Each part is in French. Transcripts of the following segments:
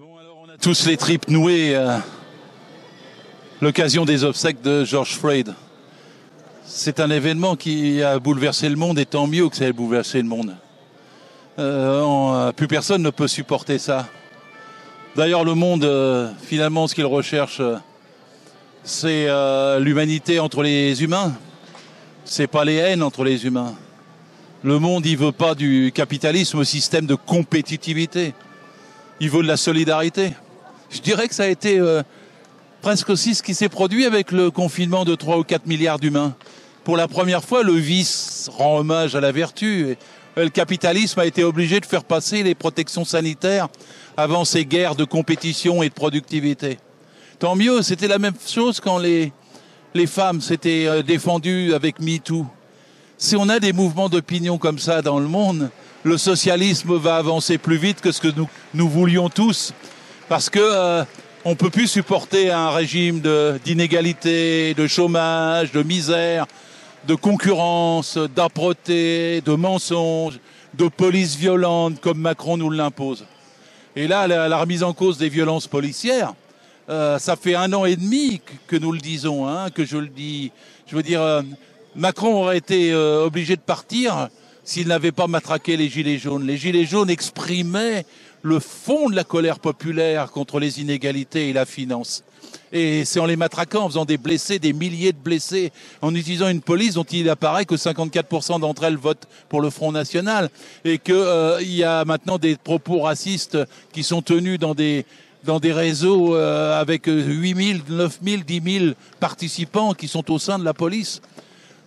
Bon, alors on a tous les tripes nouées à l'occasion des obsèques de George Floyd. C'est un événement qui a bouleversé le monde et tant mieux que ça ait bouleversé le monde. Plus personne ne peut supporter ça. D'ailleurs, le monde, finalement, ce qu'il recherche, c'est l'humanité entre les humains. C'est pas les haines entre les humains. Le monde, il veut pas du capitalisme au système de compétitivité. Il veut de la solidarité. Je dirais que ça a été presque aussi ce qui s'est produit avec le confinement de 3 ou 4 milliards d'humains. Pour la première fois, le vice rend hommage à la vertu. Et le capitalisme a été obligé de faire passer les protections sanitaires avant ces guerres de compétition et de productivité. Tant mieux, c'était la même chose quand les femmes s'étaient défendues avec MeToo. Si on a des mouvements d'opinion comme ça dans le monde, le socialisme va avancer plus vite que ce que nous voulions tous. Parce que on ne peut plus supporter un régime d'inégalité, de chômage, de misère, de concurrence, d'âpreté, de mensonges, de police violente comme Macron nous l'impose. Et là, la remise en cause des violences policières, ça fait 1 an et demi que nous le disons, que je le dis. Je veux dire, Macron aurait été obligé de partir s'il n'avait pas matraqué les Gilets jaunes. Les Gilets jaunes exprimaient le fond de la colère populaire contre les inégalités et la finance. Et c'est en les matraquant, en faisant des blessés, des milliers de blessés, en utilisant une police dont il apparaît que 54% d'entre elles votent pour le Front National, et qu'il y a maintenant des propos racistes qui sont tenus dans des réseaux avec 8 000, 9 000, 10 000 participants qui sont au sein de la police.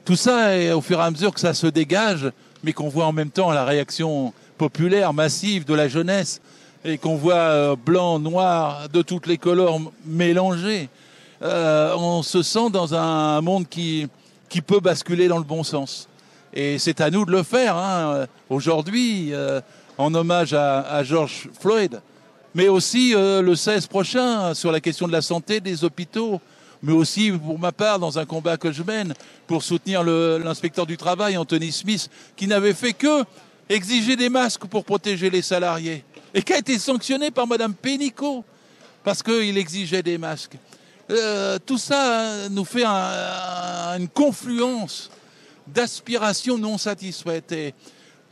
Tout ça, et au fur et à mesure que ça se dégage, mais qu'on voit en même temps la réaction populaire massive de la jeunesse, et qu'on voit blanc, noir, de toutes les couleurs mélangées, on se sent dans un monde qui peut basculer dans le bon sens. Et c'est à nous de le faire, aujourd'hui, en hommage à George Floyd, mais aussi le 16 prochain, sur la question de la santé, des hôpitaux, mais aussi, pour ma part, dans un combat que je mène, pour soutenir l'inspecteur du travail, Anthony Smith, qui n'avait fait que exiger des masques pour protéger les salariés, et qui a été sanctionné par Madame Pénicaud, parce qu'il exigeait des masques. Tout ça nous fait une confluence d'aspirations non satisfaites. Et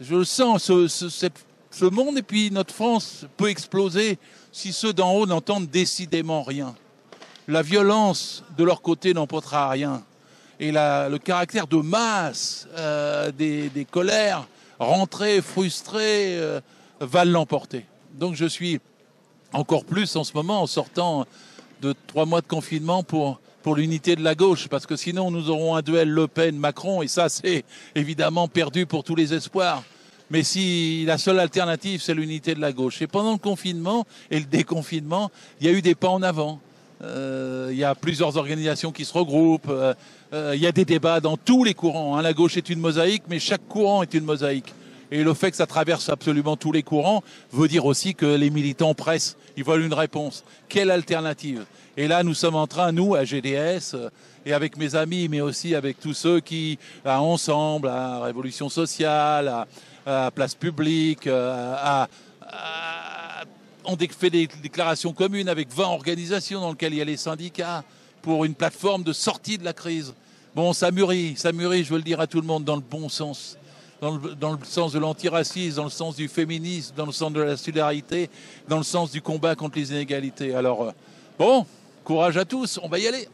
je sens ce monde, et puis notre France peut exploser si ceux d'en haut n'entendent décidément rien. La violence de leur côté n'emportera rien. Et le caractère de masse des colères rentrées, frustrées, va l'emporter. Donc je suis encore plus en ce moment, en sortant de 3 mois de confinement, pour l'unité de la gauche. Parce que sinon nous aurons un duel Le Pen-Macron, et ça c'est évidemment perdu pour tous les espoirs. Mais si la seule alternative c'est l'unité de la gauche. Et pendant le confinement et le déconfinement, il y a eu des pas en avant. Il y a plusieurs organisations qui se regroupent, il y a des débats dans tous les courants. La gauche est une mosaïque, mais chaque courant est une mosaïque. Et le fait que ça traverse absolument tous les courants veut dire aussi que les militants pressent, ils veulent une réponse. Quelle alternative? Et là, nous sommes en train, nous, à GDS, et avec mes amis, mais aussi avec tous ceux qui, ensemble, à Révolution sociale, à Place publique, on fait des déclarations communes avec 20 organisations dans lesquelles il y a les syndicats pour une plateforme de sortie de la crise. Bon, ça mûrit, je veux le dire à tout le monde, dans le bon sens, dans le sens de l'antiracisme, dans le sens du féminisme, dans le sens de la solidarité, dans le sens du combat contre les inégalités. Alors, bon, courage à tous, on va y aller.